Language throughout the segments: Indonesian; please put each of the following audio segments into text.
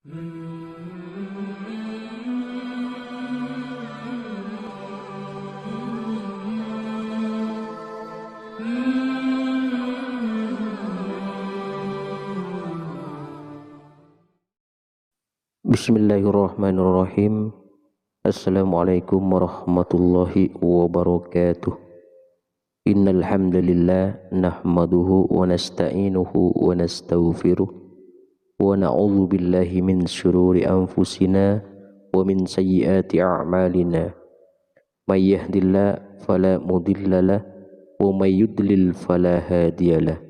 Bismillahirrahmanirrahim. Assalamualaikum warahmatullahi wabarakatuh. Innal hamdalillah nahmaduhu wa nasta'inuhu wa nastaghfiruh wa na'udzu billahi min syururi anfusina wa min sayyiati a'malina. May yahdihillahu fala mudhillalah wa may yudlil fala hadiyalah.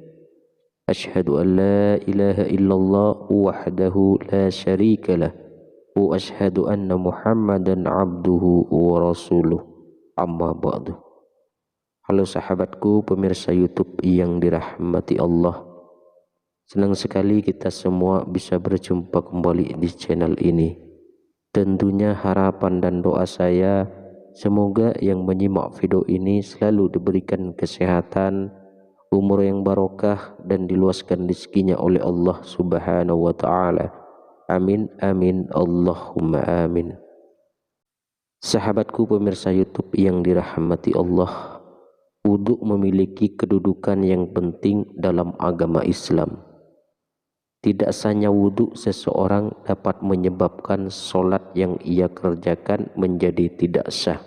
Asyhadu an la ilaha illallah wahdahu la syarika lah wa asyhadu anna Muhammadan abduhu wa rasuluh. Amma ba'du. Halo sahabatku pemirsa YouTube yang dirahmati Allah. Senang sekali kita semua bisa berjumpa kembali di channel ini. Tentunya harapan dan doa saya semoga yang menyimak video ini selalu diberikan kesehatan, umur yang barokah, dan diluaskan rezekinya oleh Allah Subhanahu wa taala. Amin amin Allahumma amin. Sahabatku pemirsa YouTube yang dirahmati Allah, wudu memiliki kedudukan yang penting dalam agama Islam. Tidak sahnya wudu seseorang dapat menyebabkan solat yang ia kerjakan menjadi tidak sah.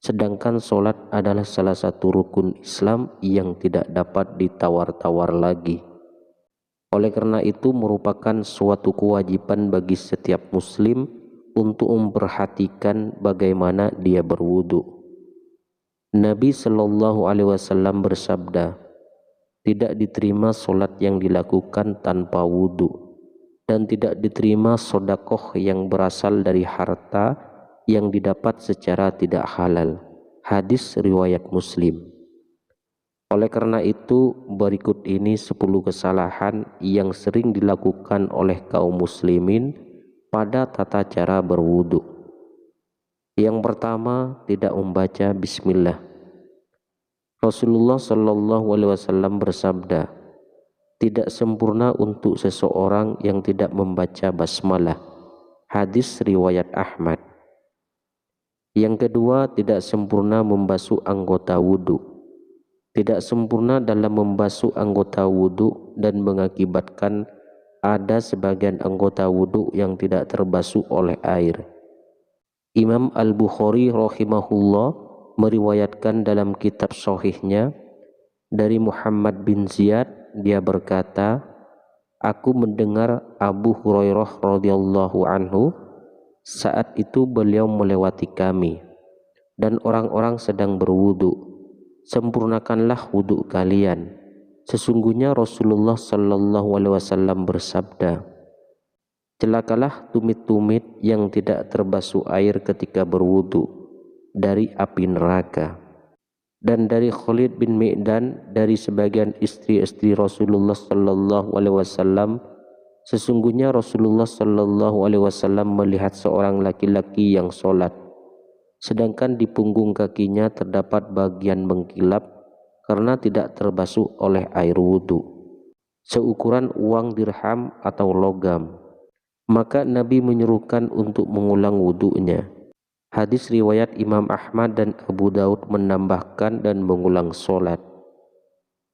Sedangkan solat adalah salah satu rukun Islam yang tidak dapat ditawar-tawar lagi. Oleh karena itu merupakan suatu kewajiban bagi setiap muslim untuk memperhatikan bagaimana dia berwudu. Nabi Shallallahu Alaihi Wasallam bersabda, tidak diterima solat yang dilakukan tanpa wudu, dan tidak diterima sodakoh yang berasal dari harta yang didapat secara tidak halal. Hadis riwayat Muslim. Oleh karena itu berikut ini 10 kesalahan yang sering dilakukan oleh kaum muslimin pada tata cara berwudu. Yang pertama, tidak membaca bismillah. Rasulullah Shallallahu Alaihi Wasallam bersabda, tidak sempurna untuk seseorang yang tidak membaca basmalah. Hadis riwayat Ahmad. Yang kedua, tidak sempurna membasuh anggota wudu. Tidak sempurna dalam membasuh anggota wudu dan mengakibatkan ada sebagian anggota wudu yang tidak terbasuh oleh air. Imam Al-Bukhari rahimahullah meriwayatkan dalam kitab sahihnya dari Muhammad bin Ziyad, dia berkata, aku mendengar Abu Hurairah radhiyallahu anhu, saat itu beliau melewati kami dan orang-orang sedang berwudu. Sempurnakanlah wudu kalian. Sesungguhnya Rasulullah Sallallahu Alaihi Wasallam bersabda, celakalah tumit-tumit yang tidak terbasuh air ketika berwudu dari api neraka. Dan dari Khalid bin Mi'dan, dari sebagian istri-istri Rasulullah Sallallahu Alaihi Wasallam, sesungguhnya Rasulullah Sallallahu Alaihi Wasallam melihat seorang laki-laki yang sholat, sedangkan di punggung kakinya terdapat bagian mengkilap karena tidak terbasuh oleh air wudu, seukuran uang dirham atau logam. Maka Nabi menyuruhkan untuk mengulang wudunya. Hadis riwayat Imam Ahmad dan Abu Daud menambahkan dan mengulang sholat.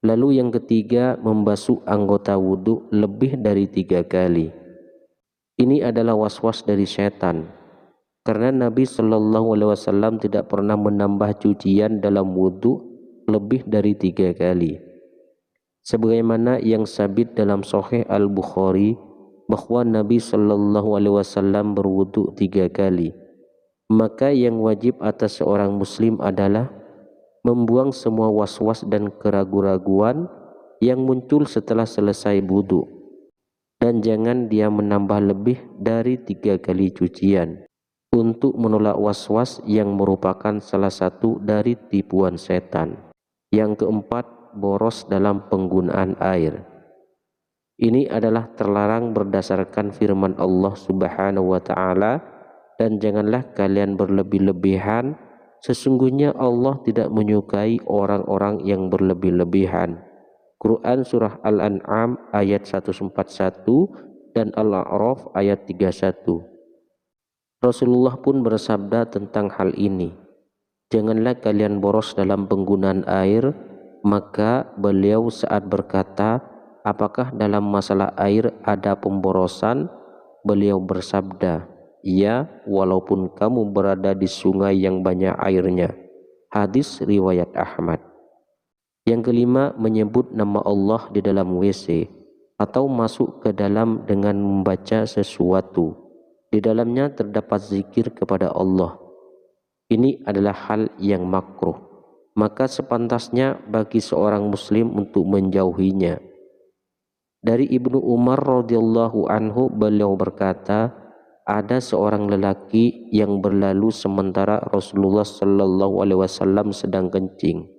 Lalu yang ketiga, membasuh anggota wudu lebih dari 3 kali. Ini adalah was-was dari setan, karena Nabi Shallallahu Alaihi Wasallam tidak pernah menambah cucian dalam wudu lebih dari 3 kali. Sebagaimana yang sabit dalam Sahih Al-Bukhari bahwa Nabi Shallallahu Alaihi Wasallam berwudu 3 kali. Maka yang wajib atas seorang muslim adalah membuang semua was-was dan keraguan-raguan yang muncul setelah selesai wudu, dan jangan dia menambah lebih dari 3 kali cucian untuk menolak was-was yang merupakan salah satu dari tipuan setan. Yang keempat, boros dalam penggunaan air. Ini adalah terlarang berdasarkan firman Allah Subhanahu wa taala, dan janganlah kalian berlebih-lebihan, sesungguhnya Allah tidak menyukai orang-orang yang berlebih-lebihan. Quran Surah Al-An'am ayat 141 dan Al-A'raf ayat 31. Rasulullah pun bersabda tentang hal ini, "Janganlah kalian boros dalam penggunaan air." Maka beliau saat berkata, "Apakah dalam masalah air ada pemborosan?" Beliau bersabda, "Ya, walaupun kamu berada di sungai yang banyak airnya." Hadis riwayat Ahmad. Yang kelima, menyebut nama Allah di dalam WC atau masuk ke dalam dengan membaca sesuatu. Di dalamnya terdapat zikir kepada Allah. Ini adalah hal yang makruh, maka sepantasnya bagi seorang muslim untuk menjauhinya. Dari Ibnu Umar radhiyallahu anhu, beliau berkata, ada seorang lelaki yang berlalu sementara Rasulullah sallallahu alaihi wasallam sedang kencing.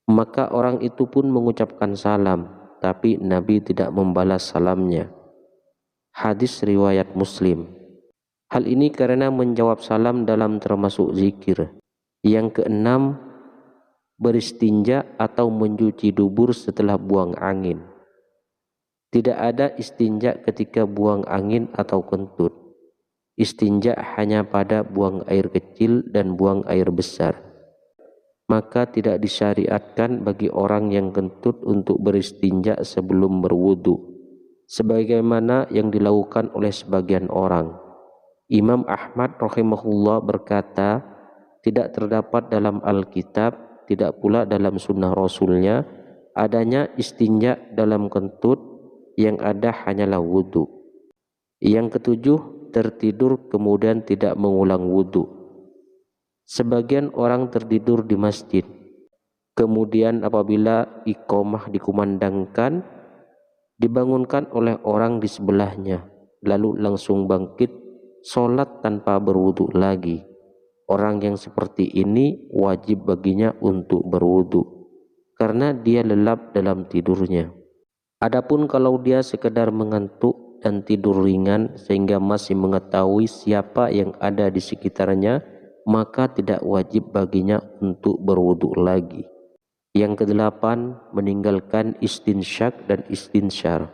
Maka orang itu pun mengucapkan salam, tapi Nabi tidak membalas salamnya. Hadis riwayat Muslim. Hal ini karena menjawab salam dalam termasuk zikir. Yang keenam, beristinja atau mencuci dubur setelah buang angin. Tidak ada istinja ketika buang angin atau kentut. Istinja hanya pada buang air kecil dan buang air besar. Maka tidak disyariatkan bagi orang yang kentut untuk beristinja sebelum berwudu, sebagaimana yang dilakukan oleh sebagian orang. Imam Ahmad rahimahullah berkata, tidak terdapat dalam Alkitab, tidak pula dalam sunnah Rasulnya, adanya istinja dalam kentut, yang ada hanyalah wudu. Yang ketujuh, tertidur kemudian tidak mengulang wudu. Sebagian orang tertidur di masjid, kemudian apabila iqamah dikumandangkan, dibangunkan oleh orang di sebelahnya, lalu langsung bangkit sholat tanpa berwudu lagi. Orang yang seperti ini wajib baginya untuk berwudu, karena dia lelap dalam tidurnya. Adapun kalau dia sekedar mengantuk dan tidur ringan sehingga masih mengetahui siapa yang ada di sekitarnya, maka tidak wajib baginya untuk berwudu lagi. Yang kedelapan, meninggalkan istinsyak dan istinsyar.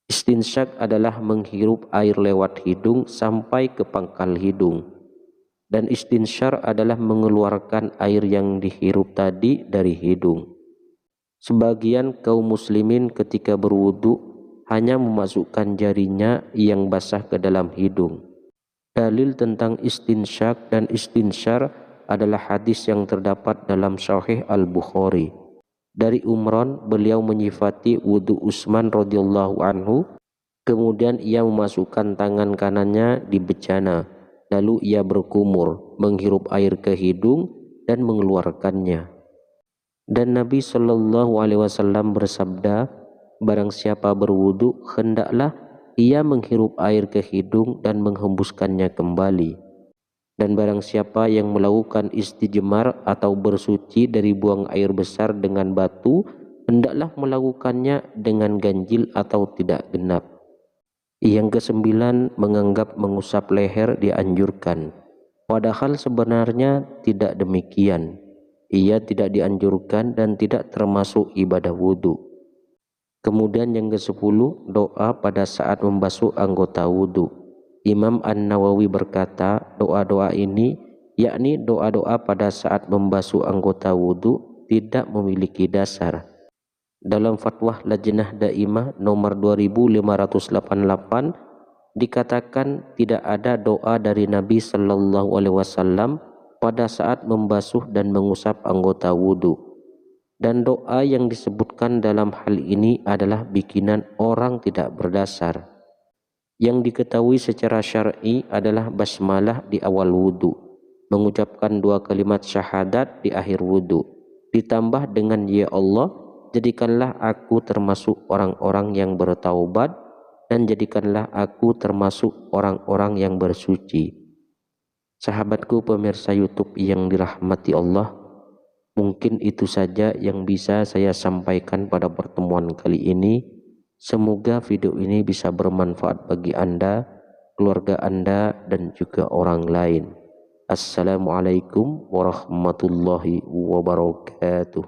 Istinsyak adalah menghirup air lewat hidung sampai ke pangkal hidung, dan istinsyar adalah mengeluarkan air yang dihirup tadi dari hidung. Sebagian kaum muslimin ketika berwudu hanya memasukkan jarinya yang basah ke dalam hidung. Dalil tentang istinsyak dan istinsyar adalah hadis yang terdapat dalam Sahih Al-Bukhari. Dari Umran, beliau menyifati wudu Utsman radhiyallahu anhu, kemudian ia memasukkan tangan kanannya di bejana, lalu ia berkumur, menghirup air ke hidung dan mengeluarkannya. Dan Nabi Shallallahu Alaihi Wasallam bersabda, barang siapa berwudu, hendaklah ia menghirup air ke hidung dan menghembuskannya kembali. Dan barang siapa yang melakukan istijmar atau bersuci dari buang air besar dengan batu, hendaklah melakukannya dengan ganjil atau tidak genap. Yang kesembilan, menganggap mengusap leher dianjurkan, padahal sebenarnya tidak demikian. Ia tidak dianjurkan dan tidak termasuk ibadah wudu. Kemudian yang ke-10, doa pada saat membasuh anggota wudu. Imam An-Nawawi berkata, doa-doa ini, yakni doa-doa pada saat membasuh anggota wudu, tidak memiliki dasar. Dalam fatwa Lajnah Daimah nomor 2588 dikatakan tidak ada doa dari Nabi Sallallahu Alaihi Wasallam pada saat membasuh dan mengusap anggota wudu. Dan doa yang disebutkan dalam hal ini adalah bikinan orang tidak berdasar. Yang diketahui secara syar'i adalah basmalah di awal wudu, mengucapkan 2 kalimat syahadat di akhir wudu, ditambah dengan ya Allah, jadikanlah aku termasuk orang-orang yang bertaubat, dan jadikanlah aku termasuk orang-orang yang bersuci. Sahabatku pemirsa YouTube yang dirahmati Allah, mungkin itu saja yang bisa saya sampaikan pada pertemuan kali ini. Semoga video ini bisa bermanfaat bagi Anda, keluarga Anda, dan juga orang lain. Assalamualaikum warahmatullahi wabarakatuh.